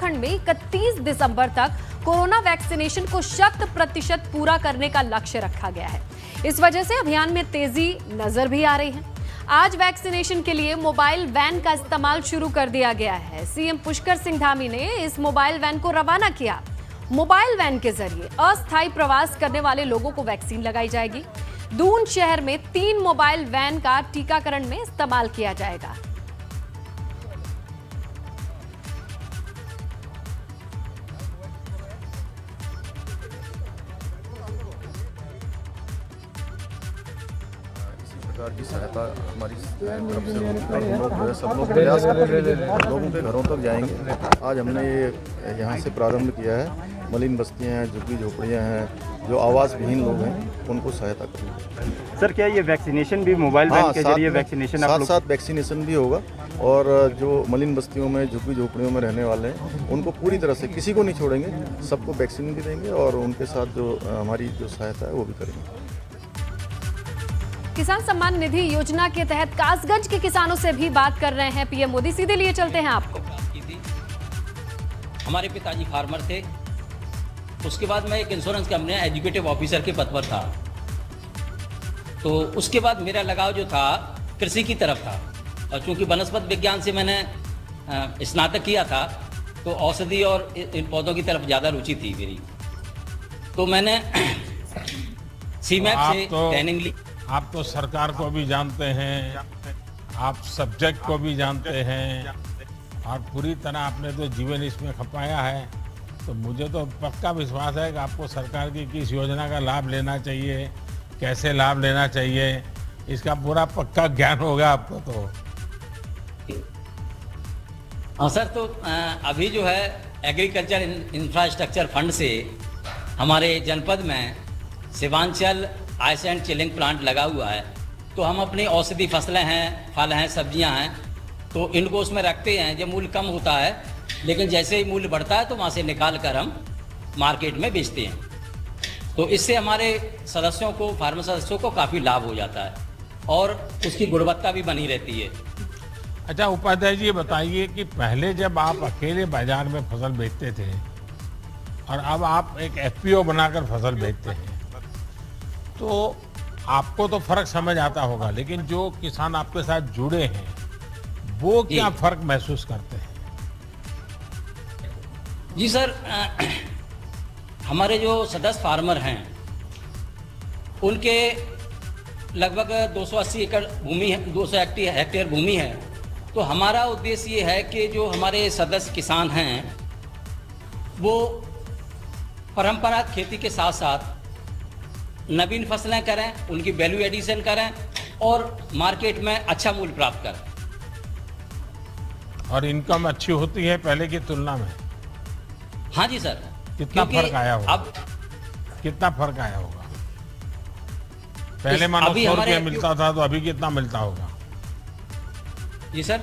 उत्तराखंड में 31 दिसंबर तक corona vaccination को 100% पूरा करने का लक्ष्य रखा गया है। इस वजह से अभियान में तेजी नजर भी आ रही है। आज वैक्सीनेशन के लिए मोबाइल वैन का इस्तेमाल शुरू कर दिया गया है। सीएम पुष्कर सिंह धामी ने इस मोबाइल वैन को रवाना किया। मोबाइल वैन के जरिए अस्थायी प्रवास करने वाले लोगों को वैक्सीन लगाई जाएगी। दून शहर में 3 मोबाइल वैन का टीकाकरण में इस्तेमाल किया जाएगा। सरकार की सहायता हमारी तरफ से हम लोग सब लोग प्रयास करके लोगों के घरों तक जाएंगे। आज हमने ये यहाँ से प्रारंभ किया है। मलिन बस्तियाँ हैं, झुग्गी झोपड़ियाँ हैं, जो आवास विहीन लोग हैं, उनको सहायता करेंगे। सर, क्या ये वैक्सीनेशन भी मोबाइल वैन के जरिए वैक्सीनेशन आप लोग? साथ वैक्सीनेशन भी होगा और जो मलिन बस्तियों में झुग्गी झोपड़ियों में रहने वाले हैं उनको पूरी तरह से किसी को नहीं छोड़ेंगे, सबको वैक्सीन भी देंगे और उनके साथ जो हमारी जो सहायता है वो भी करेंगे। किसान सम्मान निधि योजना के तहत कासगंज के किसानों से भी बात कर रहे हैं पीएम मोदी। सीधे लिए चलते हैं आपको। हमारे पिताजी फार्मर थे, उसके बाद मैं एक इंश्योरेंस कंपनी एजुकेटिव ऑफिसर के पद पर था, तो उसके बाद मेरा लगाव जो था कृषि की तरफ था। और चूंकि वनस्पति विज्ञान से मैंने स्नातक किया था, तो औषधि और इन पौधों की तरफ ज़्यादा रुचि थी मेरी, तो मैंने सीमैप से ट्रेनिंग ली। आप तो सरकार को भी जानते हैं, आप सब्जेक्ट को भी जानते हैं और पूरी तरह आपने तो जीवन इसमें खपाया है, तो मुझे तो पक्का विश्वास है कि आपको सरकार की किस योजना का लाभ लेना चाहिए, कैसे लाभ लेना चाहिए, इसका पूरा पक्का ज्ञान होगा आपको। तो हाँ सर, तो अभी जो है एग्रीकल्चर इंफ्रास्ट्रक्चर फंड से हमारे जनपद में शिवांचल आइस एंड चिलिंग प्लांट लगा हुआ है, तो हम अपनी औषधि फसलें हैं, फल हैं, सब्जियां हैं, तो इनको उसमें रखते हैं। जब मूल्य कम होता है, लेकिन जैसे ही मूल्य बढ़ता है तो वहाँ से निकाल कर हम मार्केट में बेचते हैं। तो इससे हमारे सदस्यों को, फार्मर सदस्यों को काफ़ी लाभ हो जाता है और उसकी गुणवत्ता भी बनी रहती है। अच्छा उपाध्याय जी, बताइए कि पहले जब आप अकेले बाजार में फसल बेचते थे और अब आप एक एफपीओ बनाकर फसल बेचते हैं, तो आपको तो फर्क समझ आता होगा, लेकिन जो किसान आपके साथ जुड़े हैं वो क्या फर्क महसूस करते हैं? जी सर, हमारे जो सदस्य फार्मर हैं उनके लगभग 280 एकड़ भूमि है, 200 हेक्टेयर भूमि है। तो हमारा उद्देश्य ये है कि जो हमारे सदस्य किसान हैं वो परंपरागत खेती के साथ साथ नवीन फसलें करें, उनकी वैल्यू एडिशन करें और मार्केट में अच्छा मूल्य प्राप्त करें। और इनकम अच्छी होती है पहले की तुलना में? हाँ जी सर। कितना फर्क आया होगा? अब कितना फर्क आया होगा? पहले मानो 100 रुपया मिलता था, तो अभी कितना मिलता होगा? जी सर,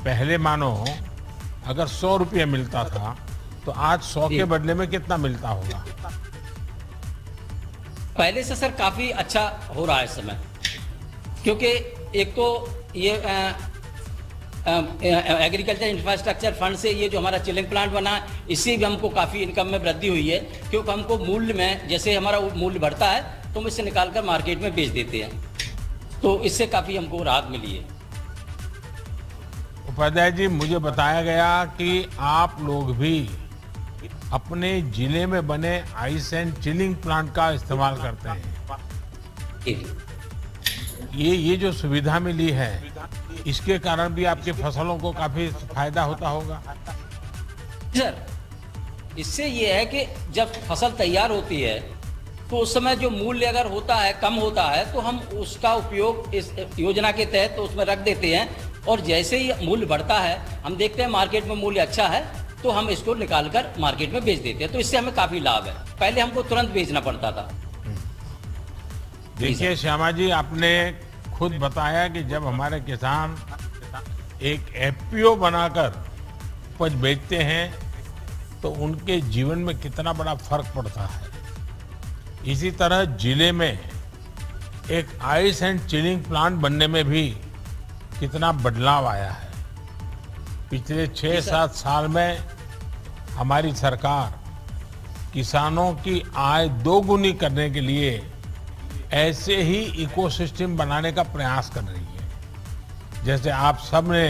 पहले मानो अगर 100 रुपया मिलता था तो आज 100 के बदले में कितना मिलता होगा? पहले से सर काफ़ी अच्छा हो रहा है इस समय, क्योंकि एक तो ये एग्रीकल्चर इंफ्रास्ट्रक्चर फंड से ये जो हमारा चिलिंग प्लांट बना, इससे भी हमको काफ़ी इनकम में वृद्धि हुई है, क्योंकि हमको मूल्य में, जैसे हमारा मूल्य बढ़ता है तो हम इससे निकाल कर मार्केट में बेच देते हैं, तो इससे काफ़ी हमको राहत मिली है। उपाध्याय जी, मुझे बताया गया कि आप लोग भी अपने जिले में बने आइस एंड चिलिंग प्लांट का इस्तेमाल करते हैं। ये जो सुविधा मिली है, इसके कारण भी आपके फसलों को काफी फायदा होता होगा? सर, इससे ये है कि जब फसल तैयार होती है तो उस समय जो मूल्य अगर होता है, कम होता है, तो हम उसका उपयोग इस योजना के तहत तो उसमें रख देते हैं, और जैसे ही मूल्य बढ़ता है, हम देखते हैं मार्केट में मूल्य अच्छा है तो हम इसको निकाल कर मार्केट में बेच देते हैं। तो इससे हमें काफी लाभ है, पहले हमको तुरंत बेचना पड़ता था। देखिए श्यामा जी, आपने खुद बताया कि जब हमारे किसान एक एफपीओ बनाकर उपज बेचते हैं तो उनके जीवन में कितना बड़ा फर्क पड़ता है। इसी तरह जिले में एक आइस एंड चिलिंग प्लांट बनने में भी कितना बदलाव आया है। पिछले 6-7 साल में हमारी सरकार किसानों की आय दोगुनी करने के लिए ऐसे ही इकोसिस्टम बनाने का प्रयास कर रही है। जैसे आप सब ने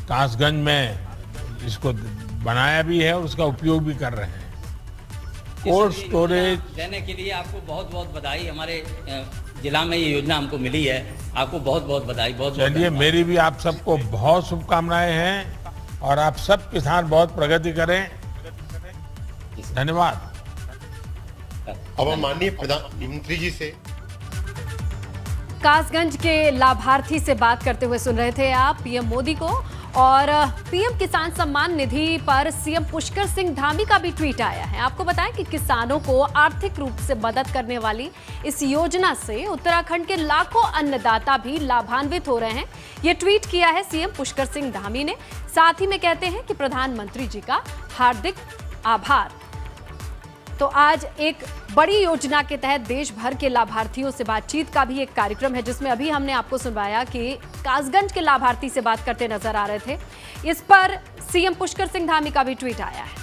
कासगंज में इसको बनाया भी है और उसका उपयोग भी कर रहे हैं। कोल्ड स्टोरेज देने के लिए आपको बहुत बहुत बधाई। हमारे जिला में ये योजना हमको मिली है, आपको बहुत बहुत बधाई। बहुत चलिए, मेरी भी आप सबको बहुत शुभकामनाएं हैं और आप सब किसान बहुत प्रगति करें। धन्यवाद। अब हम माननीय प्रधानमंत्री जी से कासगंज के लाभार्थी से बात करते हुए सुन रहे थे आप पीएम मोदी को। और पीएम किसान सम्मान निधि पर सीएम पुष्कर सिंह धामी का भी ट्वीट आया है। आपको बताएं कि किसानों को आर्थिक रूप से मदद करने वाली इस योजना से उत्तराखंड के लाखों अन्नदाता भी लाभान्वित हो रहे हैं। ये ट्वीट किया है सीएम पुष्कर सिंह धामी ने। साथ ही में कहते हैं कि प्रधानमंत्री जी का हार्दिक आभार। तो आज एक बड़ी योजना के तहत देश भर के लाभार्थियों से बातचीत का भी एक कार्यक्रम है, जिसमें अभी हमने आपको सुनवाया कि कासगंज के लाभार्थी से बात करते नजर आ रहे थे। इस पर सीएम पुष्कर सिंह धामी का भी ट्वीट आया है।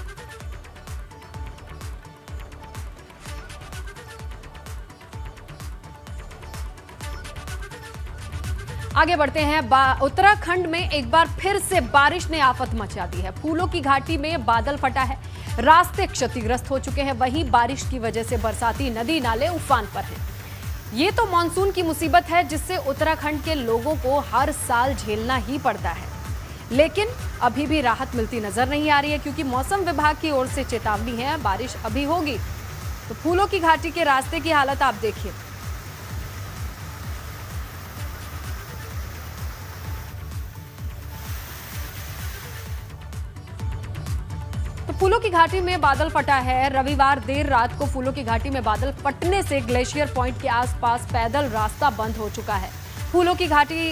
आगे बढ़ते हैं। उत्तराखंड में एक बार फिर से बारिश ने आफत मचा दी है। फूलों की घाटी में बादल फटा है, रास्ते क्षतिग्रस्त हो चुके हैं। वहीं बारिश की वजह से बरसाती नदी नाले उफान पर हैं। ये तो मानसून की मुसीबत है जिससे उत्तराखंड के लोगों को हर साल झेलना ही पड़ता है। लेकिन अभी भी राहत मिलती नजर नहीं आ रही है, क्योंकि मौसम विभाग की ओर से चेतावनी है बारिश अभी होगी। तो फूलों की घाटी के रास्ते की हालत आप देखिए। फूलों की घाटी में बादल फटा है। रविवार देर रात को फूलों की घाटी में बादल फटने से ग्लेशियर पॉइंट के आसपास पैदल रास्ता बंद हो चुका है। फूलों की घाटी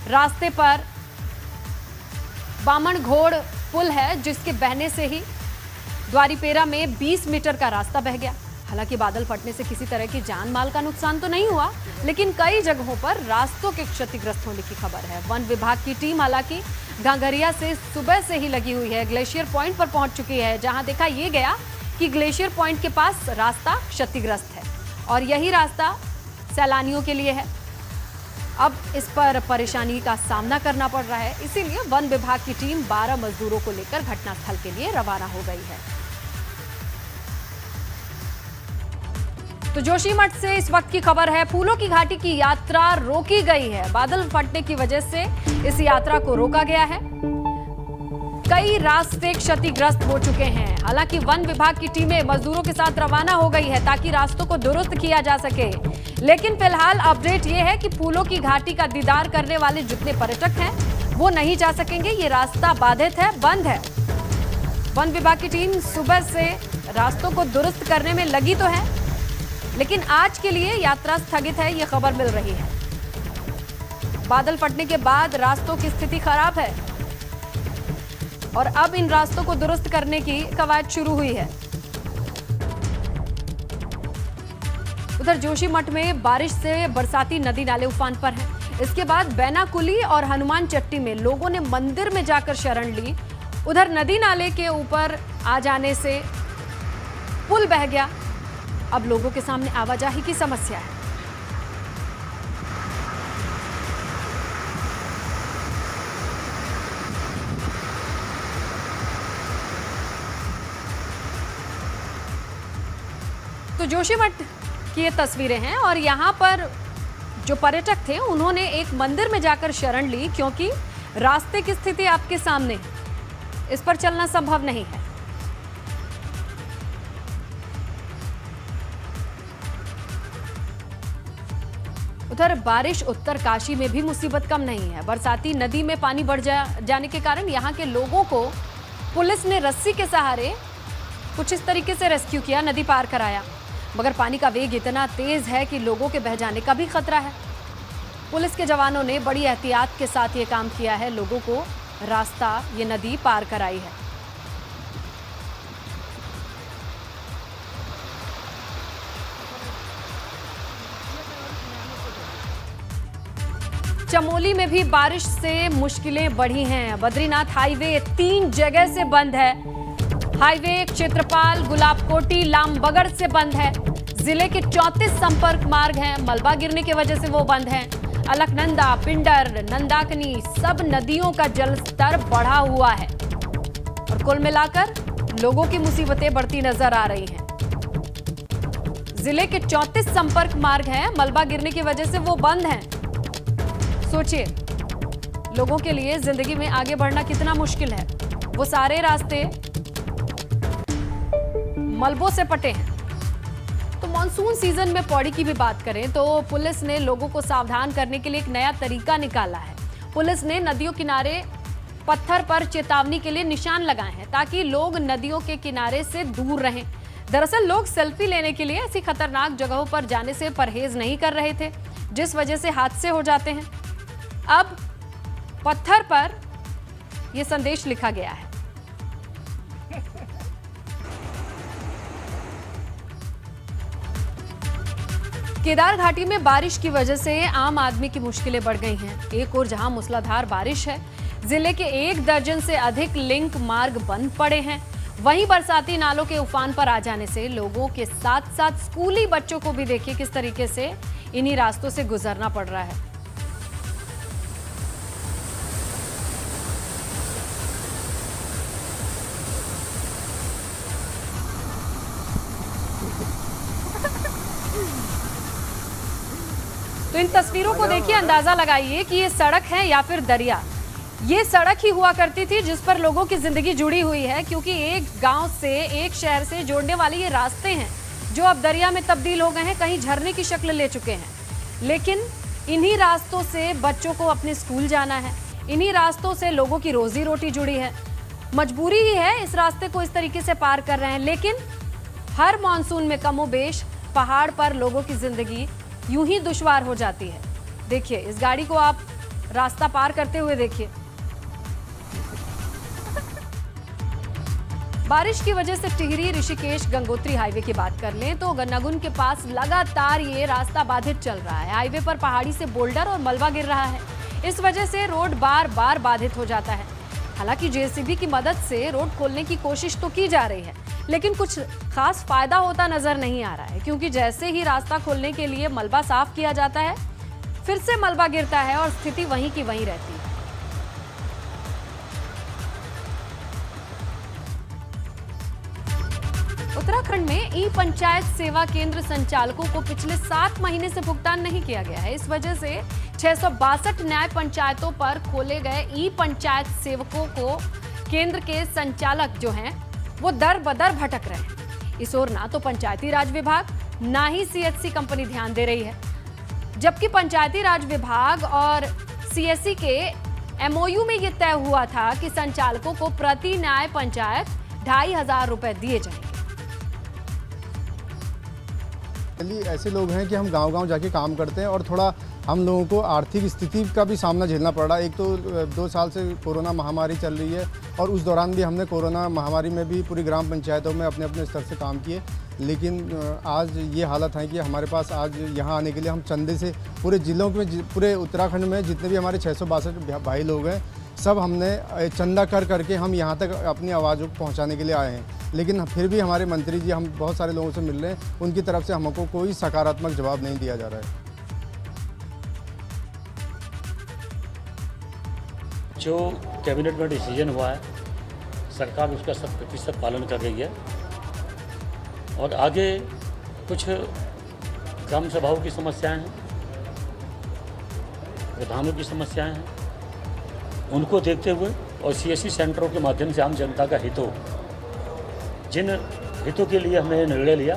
रास्ते पर बामण घोड़ पुल है, जिसके बहने से ही द्वारीपेरा में 20 मीटर का रास्ता बह गया। हालांकि बादल फटने से किसी तरह की जान माल का नुकसान तो नहीं हुआ, लेकिन कई जगहों पर रास्तों के क्षतिग्रस्त होने की खबर है। वन विभाग की टीम हालांकि घांघरिया से सुबह से ही लगी हुई है, ग्लेशियर पॉइंट पर पहुंच चुकी है, जहां देखा यह गया कि ग्लेशियर पॉइंट के पास रास्ता क्षतिग्रस्त है और यही रास्ता सैलानियों के लिए है। अब इस पर परेशानी का सामना करना पड़ रहा है, इसीलिए वन विभाग की टीम 12 मजदूरों को लेकर घटनास्थल के लिए रवाना हो गई है। तो जोशीमठ से इस वक्त की खबर है, फूलों की घाटी की यात्रा रोकी गई है। बादल फटने की वजह से इस यात्रा को रोका गया है। कई रास्ते क्षतिग्रस्त हो चुके हैं। हालांकि वन विभाग की टीमें मजदूरों के साथ रवाना हो गई है ताकि रास्तों को दुरुस्त किया जा सके। लेकिन फिलहाल अपडेट ये है कि फूलों की घाटी का दीदार करने वाले जितने पर्यटक हैं वो नहीं जा सकेंगे। ये रास्ता बाधित है, बंद है। वन विभाग की टीम सुबह से रास्तों को दुरुस्त करने में लगी तो है, लेकिन आज के लिए यात्रा स्थगित है, ये खबर मिल रही है। बादल फटने के बाद रास्तों की स्थिति खराब है और अब इन रास्तों को दुरुस्त करने की कवायद शुरू हुई है। उधर जोशीमठ में बारिश से बरसाती नदी नाले उफान पर हैं। इसके बाद बैनाकुली और हनुमान चट्टी में लोगों ने मंदिर में जाकर शरण ली। उधर नदी नाले के ऊपर आ जाने से पुल बह गया। अब लोगों के सामने आवाजाही की समस्या है। तो जोशीमठ की ये तस्वीरें हैं और यहाँ पर जो पर्यटक थे उन्होंने एक मंदिर में जाकर शरण ली, क्योंकि रास्ते की स्थिति आपके सामने है, इस पर चलना संभव नहीं है। उधर बारिश उत्तरकाशी में भी मुसीबत कम नहीं है। बरसाती नदी में पानी बढ़ जाने के कारण यहाँ के लोगों को पुलिस ने रस्सी के सहारे कुछ इस तरीके से रेस्क्यू किया, नदी पार कराया। मगर पानी का वेग इतना तेज है कि लोगों के बह जाने का भी खतरा है। पुलिस के जवानों ने बड़ी एहतियात के साथ ये काम किया है, लोगों को रास्ता ये नदी पार कराई है। चमोली में भी बारिश से मुश्किलें बढ़ी हैं। बद्रीनाथ हाईवे 3 जगह से बंद है। हाईवे क्षेत्रपाल गुलाबकोटी लामबगड़ से बंद है। जिले के 34 संपर्क मार्ग हैं, मलबा गिरने की वजह से वो बंद हैं। अलकनंदा, पिंडर, नंदाकनी सब नदियों का जलस्तर बढ़ा हुआ है और कुल मिलाकर लोगों की मुसीबतें बढ़ती नजर आ रही हैं। जिले के 34 संपर्क मार्ग हैं, मलबा गिरने की वजह से वो बंद हैं। सोचिए, लोगों के लिए जिंदगी में आगे बढ़ना कितना मुश्किल है। वो सारे रास्ते मलबों से पटे हैं। तो मॉनसून सीजन में पौड़ी की भी बात करें तो पुलिस ने लोगों को सावधान करने के लिए एक नया तरीका निकाला है। पुलिस ने नदियों किनारे पत्थर पर चेतावनी के लिए निशान लगाए हैं ताकि लोग नदियों के किनारे से दूर रहें। दरअसल लोग सेल्फी लेने के लिए ऐसी खतरनाक जगहों पर जाने से परहेज नहीं कर रहे थे, जिस वजह से हादसे हो जाते हैं। अब पत्थर पर यह संदेश लिखा गया है। केदार घाटी में बारिश की वजह से आम आदमी की मुश्किलें बढ़ गई हैं। एक और जहां मूसलाधार बारिश है, जिले के 1 दर्जन से अधिक लिंक मार्ग बंद पड़े हैं। वहीं बरसाती नालों के उफान पर आ जाने से लोगों के साथ साथ स्कूली बच्चों को भी देखिए किस तरीके से इन्हीं रास्तों से गुजरना पड़ रहा है। तो इन तस्वीरों को देखिए, अंदाजा लगाइए कि ये सड़क है या फिर दरिया। ये सड़क ही हुआ करती थी जिस पर लोगों की जिंदगी जुड़ी हुई है, क्योंकि एक गांव से एक शहर से जोड़ने वाले ये रास्ते हैं जो अब दरिया में तब्दील हो गए हैं, कहीं झरने की शक्ल ले चुके हैं। लेकिन इन्हीं रास्तों से बच्चों को अपने स्कूल जाना है, इन्हीं रास्तों से लोगों की रोजी रोटी जुड़ी है। मजबूरी ही है, इस रास्ते को इस तरीके से पार कर रहे हैं। लेकिन हर मानसून में कमोबेश पहाड़ पर लोगों की जिंदगी यूं ही दुश्वार हो जाती है। देखिए, इस गाड़ी को आप रास्ता पार करते हुए देखिए। बारिश की वजह से टिहरी ऋषिकेश गंगोत्री हाईवे की बात कर लें तो नगुन के पास लगातार ये रास्ता बाधित चल रहा है। हाईवे पर पहाड़ी से बोल्डर और मलबा गिर रहा है, इस वजह से रोड बार बार बाधित हो जाता है। हालांकि जेसीबी की मदद से रोड खोलने की कोशिश तो की जा रही है, लेकिन कुछ खास फायदा होता नजर नहीं आ रहा है, क्योंकि जैसे ही रास्ता खोलने के लिए मलबा साफ किया जाता है, फिर से मलबा गिरता है और स्थिति वहीं की वहीं रहती है। उत्तराखंड में ई पंचायत सेवा केंद्र संचालकों को पिछले 7 महीने से भुगतान नहीं किया गया है। इस वजह से 662 न्याय पंचायतों पर खोले गए ई पंचायत सेवकों को केंद्र के संचालक जो हैं वो दर बदर भटक रहे हैं। इस ओर ना तो पंचायती राज विभाग ना ही सीएचसी कंपनी ध्यान दे रही है, जबकि पंचायती राज विभाग और सीएससी के एमओयू में यह तय हुआ था कि संचालकों को प्रति न्याय पंचायत 2500 रुपए दिए जाएंगे। ऐसे लोग हैं कि हम गांव-गांव जाके काम करते हैं और थोड़ा हम लोगों को आर्थिक स्थिति का भी सामना झेलना पड़ रहा है। एक तो 2 साल से कोरोना महामारी चल रही है और उस दौरान भी हमने कोरोना महामारी में भी पूरी ग्राम पंचायतों में अपने अपने स्तर से काम किए, लेकिन आज ये हालत है कि हमारे पास आज यहाँ आने के लिए हम चंदे से पूरे जिलों में, पूरे उत्तराखंड में जितने भी हमारे 662 भाई लोग हैं, सब हमने चंदा कर करके हम यहाँ तक अपनी आवाज़ को पहुँचाने के लिए आए हैं। लेकिन फिर भी हमारे मंत्री जी, हम बहुत सारे लोगों से मिल रहे हैं, उनकी तरफ से हमको कोई सकारात्मक जवाब नहीं दिया जा रहा है। जो कैबिनेट में डिसीजन हुआ है, सरकार उसका 100% पालन कर रही है और आगे कुछ ग्राम सभाओं की समस्याएं हैं, प्रधानों की समस्याएं हैं, उनको देखते हुए और सीएससी सेंटरों के माध्यम से आम जनता का हित हो, जिन हितों के लिए हमने निर्णय लिया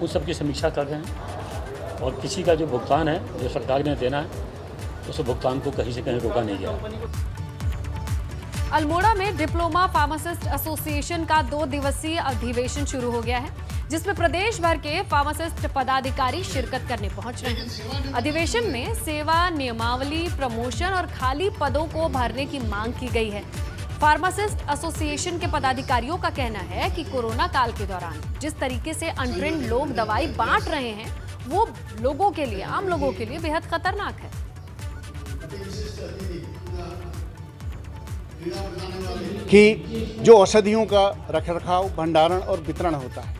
उन सब की समीक्षा कर रहे हैं और किसी का जो भुगतान है, जो सरकार ने देना है, उस भुगतान को कहीं से कहीं रोका नहीं गया। अल्मोड़ा में डिप्लोमा फार्मासिस्ट एसोसिएशन का 2 दिवसीय अधिवेशन शुरू हो गया है, जिसमें प्रदेश भर के फार्मासिस्ट पदाधिकारी शिरकत करने पहुंच रहे हैं। अधिवेशन में सेवा नियमावली, प्रमोशन और खाली पदों को भरने की मांग की गई है। फार्मासिस्ट एसोसिएशन के पदाधिकारियों का कहना है कि कोरोना काल के दौरान जिस तरीके से अनट्रेन्ड लोग दवाई बांट रहे हैं, वो लोगों के लिए, आम लोगों के लिए बेहद खतरनाक है। कि जो औषधियों का रखरखाव, भंडारण और वितरण होता है,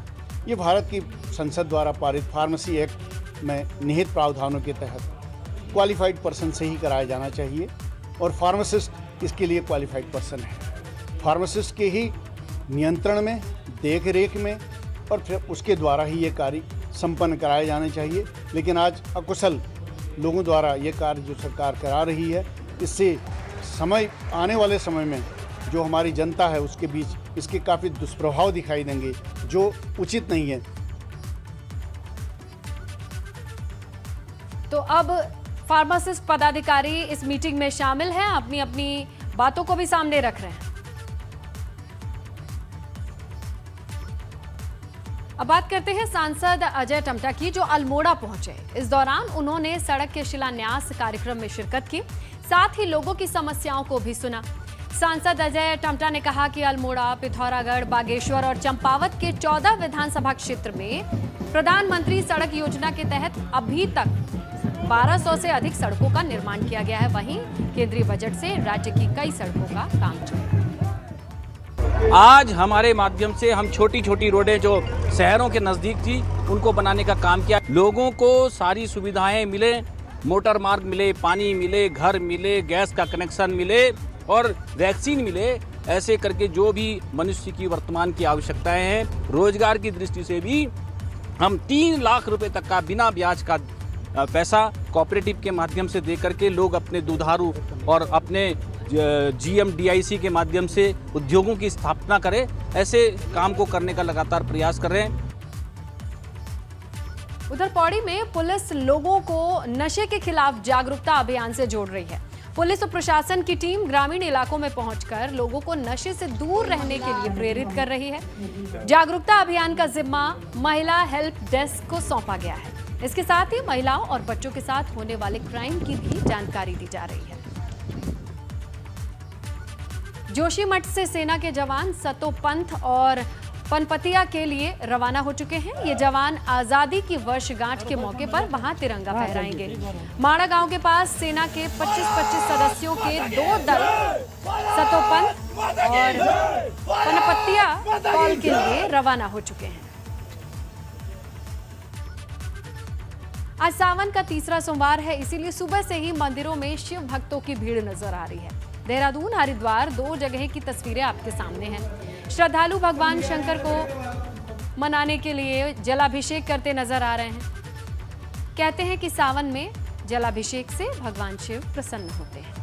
ये भारत की संसद द्वारा पारित फार्मेसी एक्ट में निहित प्रावधानों के तहत क्वालिफाइड पर्सन से ही कराया जाना चाहिए और फार्मासिस्ट इसके लिए क्वालिफाइड पर्सन है। फार्मासिस्ट के ही नियंत्रण में, देख रेख में और फिर उसके द्वारा ही ये कार्य संपन्न कराए जाने चाहिए। लेकिन आज अकुशल लोगों द्वारा ये कार्य जो सरकार करा रही है, इससे आने वाले समय में जो हमारी जनता है उसके बीच इसके काफ़ी दुष्प्रभाव दिखाई देंगे, जो उचित नहीं है। तो अब फार्मासिस्ट पदाधिकारी इस मीटिंग में शामिल हैं, अपनी अपनी बातों को भी सामने रख रहे हैं। अब बात करते हैं सांसद अजय टम्टा की, जो अल्मोड़ा पहुंचे। इस दौरान उन्होंने सड़क के शिलान्यास कार्यक्रम में शिरकत की, साथ ही लोगों की समस्याओं को भी सुना। सांसद अजय टम्टा ने कहा कि अल्मोड़ा, पिथौरागढ़, बागेश्वर और चंपावत के 14 विधानसभा क्षेत्र में प्रधानमंत्री सड़क योजना के तहत अभी तक 1200 से अधिक सड़कों का निर्माण किया गया है। वहीं केंद्रीय बजट से राज्य की कई सड़कों का काम चल रहा है। आज हमारे माध्यम से हम छोटी छोटी रोडें जो शहरों के नज़दीक थी उनको बनाने का काम किया। लोगों को सारी सुविधाएं मिले, मोटर मार्ग मिले, पानी मिले, घर मिले, गैस का कनेक्शन मिले और वैक्सीन मिले। ऐसे करके जो भी मनुष्य की वर्तमान की आवश्यकताएं हैं, रोजगार की दृष्टि से भी हम 3 लाख रुपए तक का बिना ब्याज का पैसा कोऑपरेटिव के माध्यम से दे करके लोग अपने दुधारू और अपने GMDIC के माध्यम से उद्योगों की स्थापना करें। ऐसे काम को करने का लगातार प्रयास कर रहे हैं। उधर पौड़ी में पुलिस लोगों को नशे के खिलाफ जागरूकता अभियान से जोड़ रही है। पुलिस और प्रशासन की टीम ग्रामीण इलाकों में पहुंचकर लोगों को नशे से दूर रहने के लिए प्रेरित कर रही है। जागरूकता अभियान का जिम्मा महिला हेल्प डेस्क को सौंपा गया है। इसके साथ ही महिलाओं और बच्चों के साथ होने वाले क्राइम की भी जानकारी दी जा रही है। जोशीमठ से सेना के जवान सतो पंथ और पनपतिया के लिए रवाना हो चुके हैं। ये जवान आजादी की वर्षगांठ के मौके पर वहां तिरंगा फहराएंगे। माड़ा गांव के पास सेना के 25-25 सदस्यों के 2 दल सतो पंथ और पनपतिया कॉल के लिए रवाना हो चुके हैं। आज सावन का तीसरा सोमवार है, इसीलिए सुबह से ही मंदिरों में शिव भक्तों की भीड़ नजर आ रही है। देहरादून, हरिद्वार 2 जगह की तस्वीरें आपके सामने हैं। श्रद्धालु भगवान शंकर को मनाने के लिए जलाभिषेक करते नजर आ रहे हैं। कहते हैं कि सावन में जलाभिषेक से भगवान शिव प्रसन्न होते हैं।